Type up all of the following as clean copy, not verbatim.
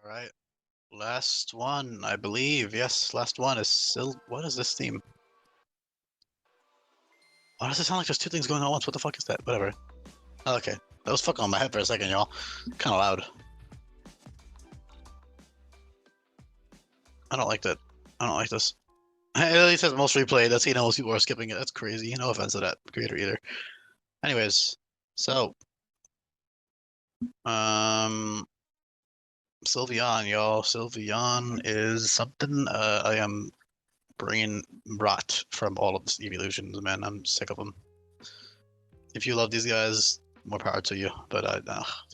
All right. Last one, I believe. Yes, last one is What is this theme? Why does it sound like there's two things going on at once? What the fuck is that? Whatever. Oh, okay. That was fucking on my head for a second, y'all. Kind of loud. I don't like that. I don't like this. At least it's most replayed. That's, most people are skipping it. That's crazy. No offense to that creator either. Anyways, so, um, Sylveon, y'all. Sylveon is something I am brain rot from all of these evolutions, man. I'm sick of them. If you love these guys, more power to you. But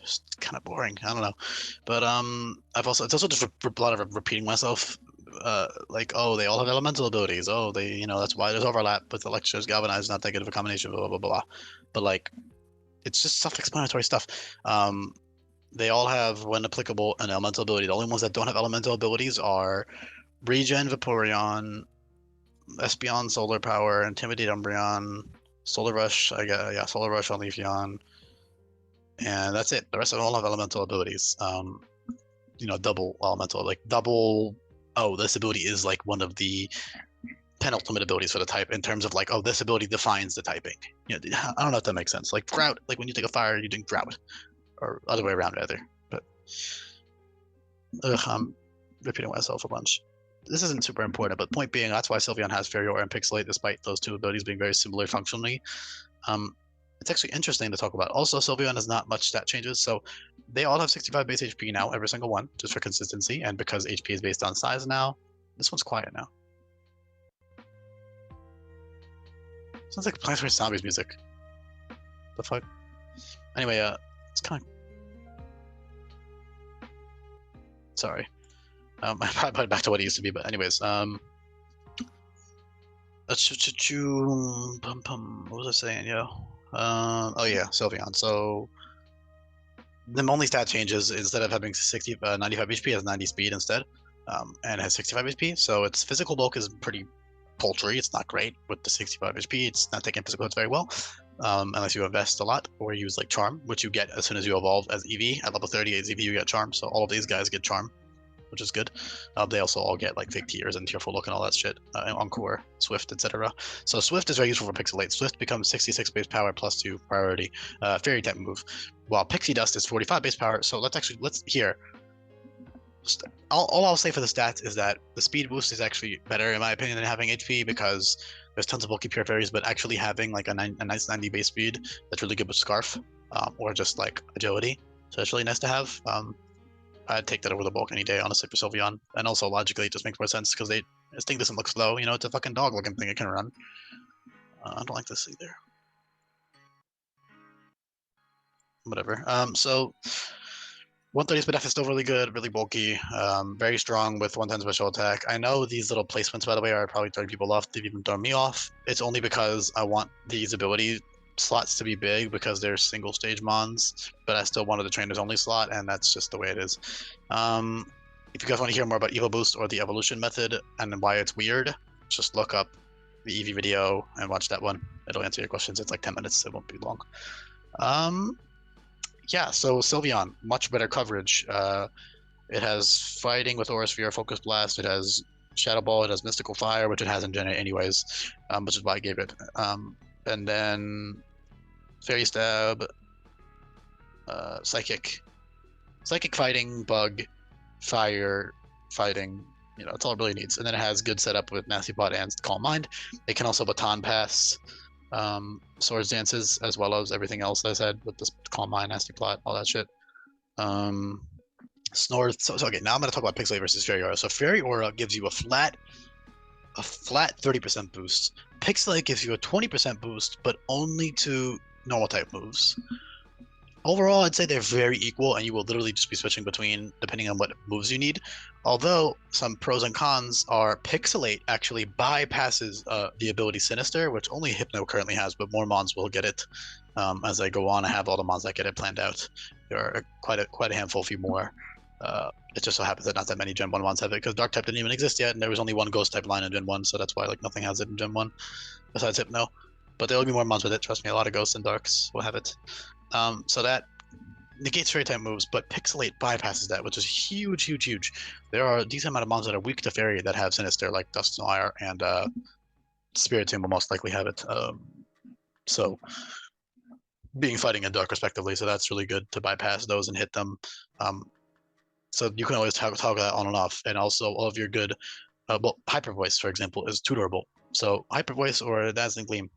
it's kind of boring. I don't know. But it's also just a lot of repeating myself. Like, oh, they all have elemental abilities. Oh, that's why there's overlap with Electro's Galvanize, not that good of a combination. Blah blah blah blah. But like, it's just self-explanatory stuff. They all have, when applicable, an elemental ability. The only ones that don't have elemental abilities are Regen, Vaporeon, Espeon, Solar Power, Intimidate, Umbreon, Solar Rush. I got yeah, Solar Rush on Leafeon, and that's it. The rest of them all have elemental abilities. Double elemental, like double. Oh, this ability is like one of the penultimate abilities for the type in terms of like, oh, this ability defines the typing. I don't know if that makes sense. Like drought, like when you take a fire, you're doing drought, or other way around rather. But I'm repeating myself a bunch. This isn't super important, but point being, that's why Sylveon has Fairy Aura and Pixelate, despite those two abilities being very similar functionally. It's actually interesting to talk about. Also, Sylveon has not much stat changes, so they all have 65 base HP now, every single one, just for consistency, and because HP is based on size now. This one's quiet now. Sounds like Plants vs Zombies music. The fuck? Anyway, it's kind of... Sorry. I probably put it back to what it used to be, but anyways, what was I saying, yo? Oh yeah, Sylveon. So the only stat changes, instead of having 95 HP, has 90 speed instead, and it has 65 HP. So its physical bulk is pretty paltry. It's not great with the 65 HP. It's not taking physical hits very well, unless you invest a lot or use like Charm, which you get as soon as you evolve as EV. At level 38 EV, you get Charm. So all of these guys get Charm, which is good. They also all get like fake tears and tearful look and all that shit. Encore, Swift, etc. So Swift is very useful for Pixelate. Swift becomes 66 base power plus 2 priority, fairy type move, while Pixie Dust is 45 base power. So let's here. All I'll say for the stats is that the speed boost is actually better in my opinion than having HP, because there's tons of bulky pure fairies, but actually having like a nice 90 base speed that's really good with Scarf, or just like agility. So it's really nice to have. I'd take that over the bulk any day, honestly, for Sylveon. And also, logically, it just makes more sense because this thing doesn't look slow. It's a fucking dog-looking thing. It can run. I don't like this either. Whatever. So 130 speed F is still really good, really bulky, very strong with 110 special attack. I know these little placements, by the way, are probably throwing people off. They've even thrown me off. It's only because I want these ability slots to be big because they're single stage mons, but I still wanted the trainers only slot, and that's just the way it is. If you guys want to hear more about Evo Boost or the evolution method and why it's weird, just look up the EV video and watch that one. It'll answer your questions. It's like 10 minutes. It won't be long. Yeah, so Sylveon, much better coverage. It has Fighting with Aura Sphere, Focus Blast. It has Shadow Ball. It has Mystical Fire, which it has in Gen 8 anyways, which is why I gave it. And then Fairy Stab, Psychic, Fighting, Bug, Fire, Fighting. That's all it really needs. And then it has good setup with Nasty Plot and Calm Mind. It can also Baton Pass, Swords Dances, as well as everything else I said with this Calm Mind, Nasty Plot, all that shit. Snore. So okay, now I'm going to talk about Pixelate versus Fairy Aura. So Fairy Aura gives you a flat 30% boost. Pixelate gives you a 20% boost, but only to normal type moves. Overall, I'd say they're very equal, and you will literally just be switching between depending on what moves you need. Although some pros and cons are Pixelate actually bypasses the ability Sinister, which only Hypno currently has, but more mons will get it as I go on. I have all the mons that get it planned out. There are quite a handful, few more. It just so happens that not that many Gen 1 mons have it, because Dark type didn't even exist yet, and there was only one Ghost type line in Gen 1, so that's why like nothing has it in Gen 1 besides Hypno. But there will be more mons with it. Trust me, a lot of Ghosts and Darks will have it. So that negates fairy type moves, but Pixelate bypasses that, which is huge, huge, huge. There are a decent amount of mons that are weak to fairy that have Sinister, like Duskmire and Spiritomb will most likely have it. So being fighting and dark respectively, so that's really good to bypass those and hit them. So you can always toggle that on and off, and also all of your good. Well, Hyper Voice, for example, is tutorable. So Hyper Voice or Dazzling Gleam,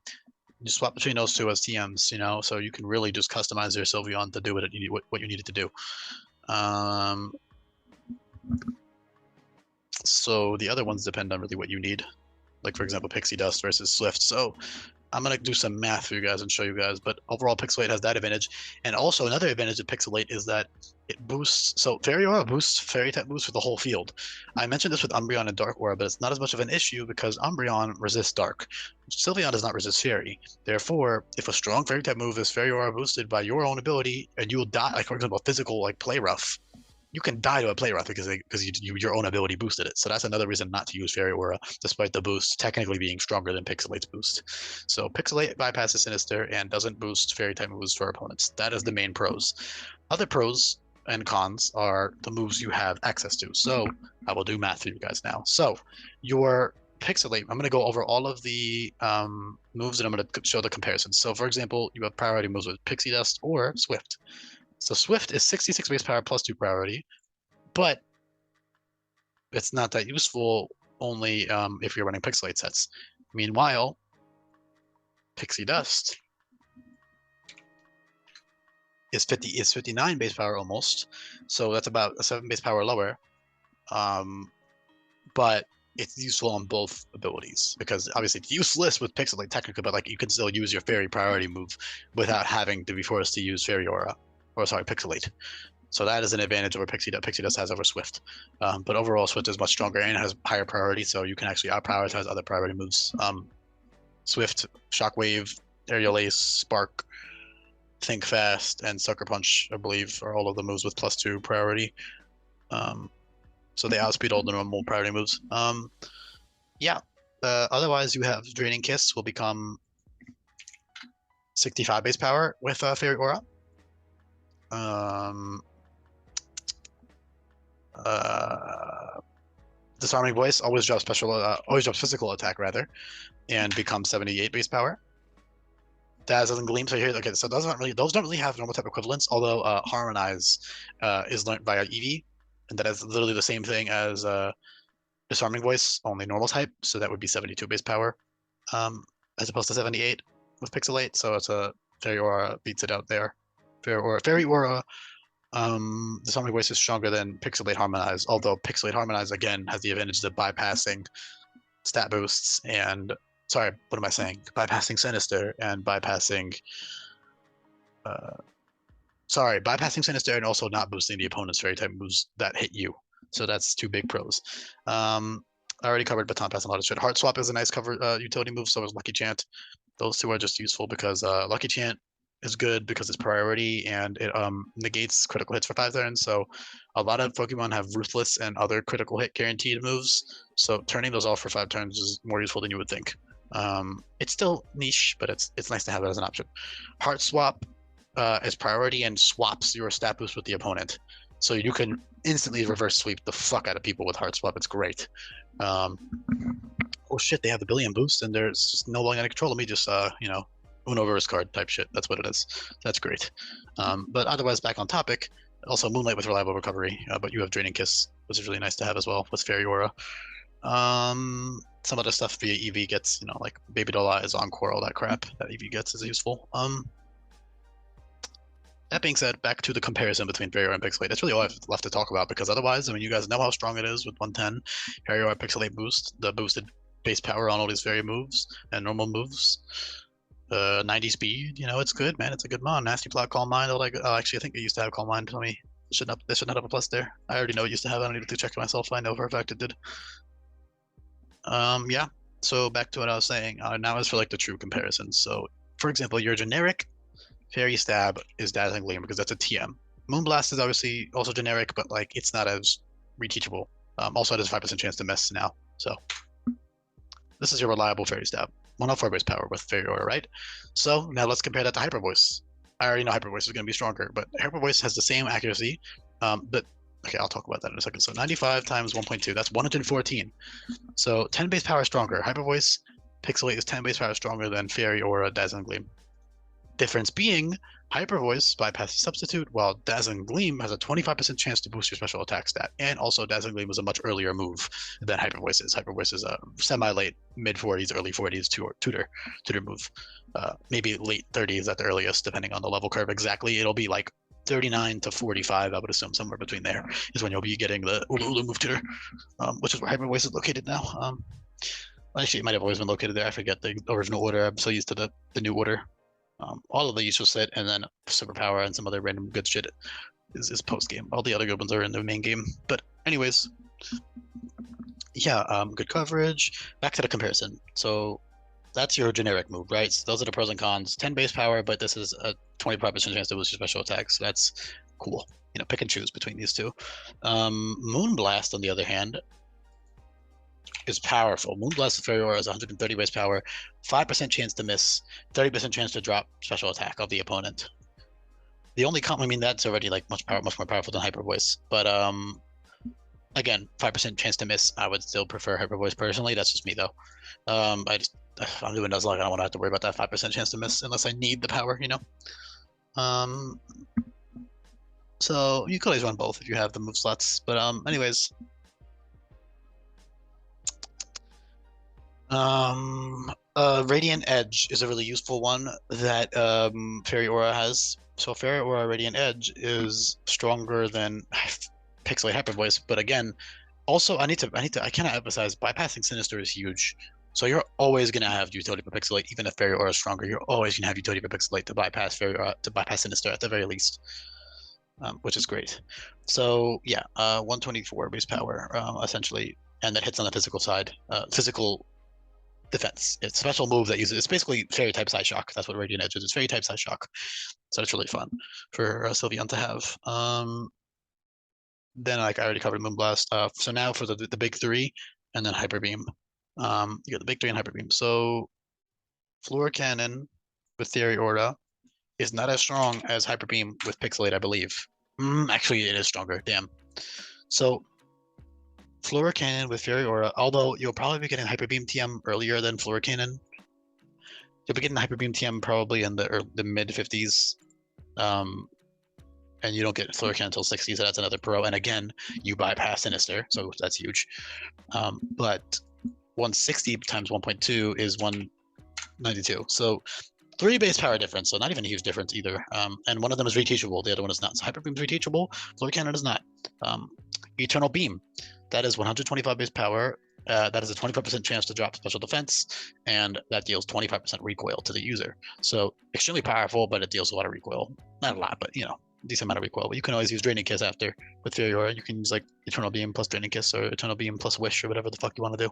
you swap between those two as TMs, you know, so you can really just customize your Sylveon to do what you need it to do. So the other ones depend on really what you need. Like for example, Pixie Dust versus Swift. So I'm gonna do some math for you guys and show you guys. But overall, Pixelate has that advantage, and also another advantage of Pixelate is that it boosts. So Fairy Aura boosts Fairy type moves for the whole field. I mentioned this with Umbreon and Dark Aura, but it's not as much of an issue because Umbreon resists Dark. Sylveon does not resist Fairy. Therefore, if a strong Fairy type move is Fairy Aura boosted by your own ability, and you'll die, like for example, physical like Play Rough, you can die to a play rough because your own ability boosted it. So that's another reason not to use Fairy Aura, despite the boost technically being stronger than Pixelate's boost. So Pixelate bypasses Sinister and doesn't boost Fairy type moves for opponents. That is the main pros. Other pros and cons are the moves you have access to. So I will do math for you guys now. So your Pixelate, I'm going to go over all of the moves and I'm going to show the comparisons. So for example, you have priority moves with Pixie Dust or Swift. So Swift is 66 base power plus 2 priority, but it's not that useful only if you're running Pixelate sets. Meanwhile, Pixie Dust is 59 base power almost, so that's about a 7 base power lower. But it's useful on both abilities because obviously it's useless with Pixelate technically, but like you can still use your Fairy priority move without having to be forced to use Fairy Aura. Or sorry, Pixelate. So that is an advantage over Pixie Dust has over Swift. But overall, Swift is much stronger and has higher priority, so you can actually out-prioritize other priority moves. Swift, Shockwave, Aerial Ace, Spark, Think Fast, and Sucker Punch, I believe, are all of the moves with +2 priority. So they outspeed all the normal priority moves. Yeah. Otherwise, you have Draining Kiss will become 65 base power with Fairy Aura. Disarming Voice always drops physical attack rather, and becomes 78 base power. Dazzling Gleam, so here, okay, so those don't really have normal type equivalents, although Harmonize is learned via EV, and that is literally the same thing as Disarming Voice, only normal type, so that would be 72 base power, as opposed to 78 with Pixelate, so it's a Fairy Aura beats it out there. Fairy Aura, Disarming Voice is stronger than Pixelate Harmonize, although Pixelate Harmonize again has the advantage of bypassing stat boosts and what am I saying? Bypassing Sinister and bypassing Sinister and also not boosting the opponent's Fairy type moves that hit you. So that's two big pros. I already covered Baton Pass and a lot of shit. Heart Swap is a nice cover utility move, so is Lucky Chant. Those two are just useful because Lucky Chant is good because it's priority and it negates critical hits for 5 turns. So a lot of Pokemon have Ruthless and other critical hit guaranteed moves. So turning those off for 5 turns is more useful than you would think. It's still niche, but it's nice to have it as an option. Heart Swap is priority and swaps your stat boost with the opponent. So you can instantly reverse sweep the fuck out of people with Heart Swap. It's great. Oh shit, they have the billion boost and there's just no one out of control. Let me just Uno reverse card type shit. That's what it is. That's great. But otherwise, back on topic. Also, Moonlight with reliable recovery, but you have Draining Kiss, which is really nice to have as well with Fairy Aura. Some other stuff via EV gets, like Baby Doll Eyes, Encore, all that crap that EV gets is useful. That being said, back to the comparison between Fairy Aura and Pixelate. That's really all I've left to talk about because otherwise, you guys know how strong it is with 110. Fairy Aura Pixelate boost, the boosted base power on all these fairy moves and normal moves. 90 speed, it's good, man. It's a good mon. Nasty Plot, Calm Mind. Actually, I think it used to have Calm Mind. Tell me, they should not have a plus there. I already know it used to have it. I don't need to check it myself. I know for a fact it did. Yeah. So back to what I was saying. Now is for like the true comparisons. So, for example, your generic Fairy Stab is Dazzling Gleam because that's a TM. Moonblast is obviously also generic, but like it's not as reteachable. Also, it has a 5% chance to miss now. So this is your reliable Fairy Stab. 104 base power with Fairy Aura, right? So now let's compare that to Hyper Voice. I already know Hyper Voice is going to be stronger, but Hyper Voice has the same accuracy. But okay, I'll talk about that in a second. So 95 times 1.2, that's 114. So 10 base power stronger. Hyper Voice Pixelate is 10 base power stronger than Fairy Aura Dazzling Gleam. Difference being, Hyper Voice bypasses Substitute, while Dazzling Gleam has a 25% chance to boost your special attack stat. And also, Dazzling Gleam is a much earlier move than Hyper Voice is. Hyper Voice is a semi-late, mid-40s, early 40s tutor move. Maybe late 30s at the earliest, depending on the level curve exactly. It'll be like 39 to 45, I would assume, somewhere between there is when you'll be getting the Ulu Ulu move tutor, which is where Hyper Voice is located now. Actually, it might have always been located there. I forget the original order. I'm so used to the new order. All of the useful set, and then superpower and some other random good shit is post game. All the other good ones are in the main game. But anyways, yeah, good coverage. Back to the comparison. So that's your generic move, right? So those are the pros and cons. 10 base power, but this is a 25% chance to boost your special attacks. So that's cool. You know, pick and choose between these two. Moonblast, on the other hand, is powerful. Moonblast with Fairy Aura is 130 base power, 5% chance to miss, 30% chance to drop special attack of the opponent. The only I mean, that's already like much more powerful than Hyper Voice. But again, 5% chance to miss. I would still prefer Hyper Voice personally. That's just me though. I'm doing Nuzlocke. I don't want to have to worry about that 5% chance to miss unless I need the power, you know. So you could always run both if you have the move slots. But anyways. Radiant Edge is a really useful one that Fairy Aura has. So Fairy Aura Radiant Edge is stronger than Pixelate Hyper Voice, but again, also I cannot emphasize bypassing Sinister is huge. So you're always gonna have utility for Pixelate, even if Fairy Aura is stronger. You're always gonna have utility for Pixelate to bypass Sinister at the very least, which is great. So yeah, 124 base power essentially, and that hits on the physical side. Physical defense. It's a special move that uses, it's basically Fairy type Side Shock. That's what Radiant Edge is. It's Fairy type Side Shock. So it's really fun for Sylveon to have. Then like I already covered Moonblast. So now for the big three, and then Hyper Beam. You got the big three and Hyper Beam. So Floor Cannon with Fairy Aura is not as strong as Hyper Beam with Pixelate, I believe. Actually, it is stronger. Damn. So Floor Cannon with Fairy Aura, although you'll probably be getting Hyper Beam TM earlier than Floor Cannon. You'll be getting Hyper Beam TM probably in the mid 50s. And you don't get Floor Cannon until 60, so that's another pro. And again, you bypass Sinister, so that's huge. But 160 times 1.2 is 192. So 3 base power difference, so not even a huge difference either. And one of them is reteachable, the other one is not. So Hyper Beam is reteachable, Floor Cannon is not. Eternal Beam, that is 125 base power. That is a 25% chance to drop special defense, and that deals 25% recoil to the user. So extremely powerful, but it deals a lot of recoil. Not a lot, but you know, decent amount of recoil. But you can always use Draining Kiss after with Fairy Aura. You can use like Eternal Beam plus Draining Kiss, or Eternal Beam plus Wish, or whatever the fuck you want to do.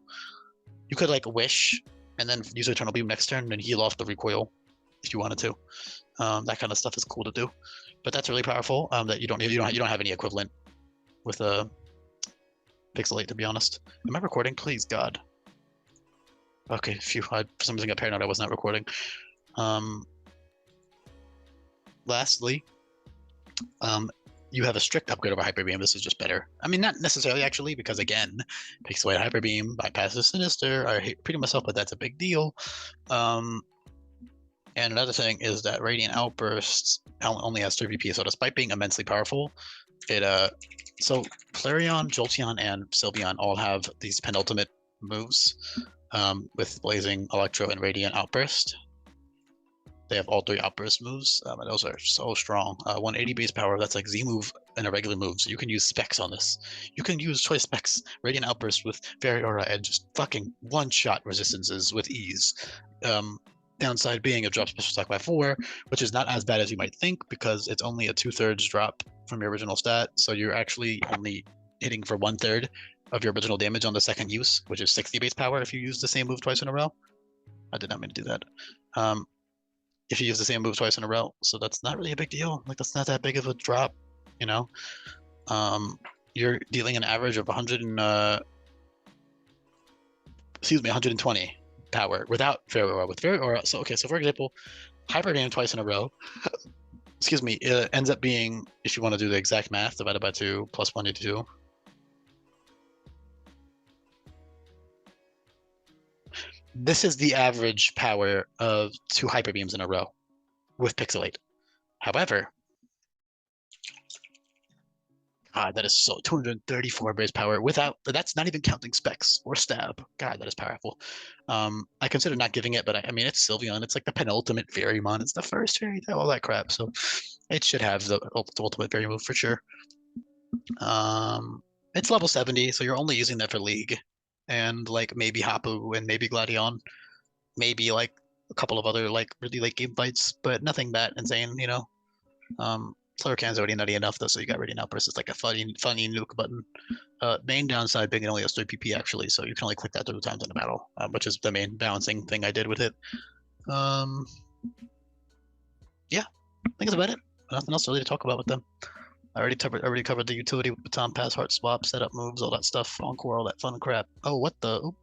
You could like Wish and then use Eternal Beam next turn and heal off the recoil if you wanted to. That kind of stuff is cool to do. But that's really powerful. That you don't have any equivalent with a Pixelate, to be honest. Am I recording? Please, God. Okay, phew. I for some reason got paranoid I was not recording. Lastly, you have a strict upgrade over Hyper Beam. This is just better. I mean, not necessarily actually, because again, Pixelate Hyper Beam bypasses Sinister. I hate repeating myself, but that's a big deal. And another thing is that Radiant Outburst only has 3 VP, so despite being immensely powerful, so Flareon, Jolteon, and Sylveon all have these penultimate moves with Blazing, Electro, and Radiant Outburst. They have all 3 Outburst moves, and those are so strong. 180 base power, that's like Z move and a regular move, so you can use specs on this. You can use choice specs, Radiant Outburst with Fairy Aura, and just fucking one-shot resistances with ease. Downside being it drops special attack by 4, which is not as bad as you might think because it's only a 2/3 drop from your original stat. So you're actually only hitting for 1/3 of your original damage on the second use, which is 60 base power if you use the same move twice in a row. I did not mean to do that. If you use the same move twice in a row, so that's not really a big deal. Like that's not that big of a drop, you know. You're dealing an average of 120 power without Fairy Aura. With Fairy Aura, so for example, Hyper Beam twice in a row excuse me, it ends up being, if you want to do the exact math, divided by 2 plus 1 into 2. This is the average power of 2 hyper beams in a row with Pixelate. However, God, that is so 234 base power without, that's not even counting specs or stab. God, that is powerful. I consider not giving it, but I mean, it's Sylveon. It's like the penultimate Fairymon. It's the first fairy, all that crap. So it should have the ultimate fairy move for sure. It's level 70, so you're only using that for League and like maybe Hapu and maybe Gladion, maybe like a couple of other like really late game fights, but nothing that insane, you know. Slurrican's already nutty enough though, so you got Ready Now versus like a funny nuke button. Main downside being it only has 3 PP actually, so you can only click that 3 times in a battle, which is the main balancing thing I did with it. Yeah, I think that's about it. Nothing else really to talk about with them. I already covered the utility with Baton Pass, Heart Swap, setup moves, all that stuff, Encore, all that fun crap. Oh, what the? Oop.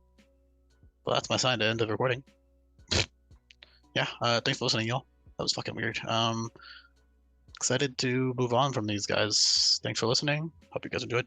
Well, that's my sign to end the recording. Yeah, thanks for listening, y'all. That was fucking weird. Excited to move on from these guys. Thanks for listening. Hope you guys enjoyed.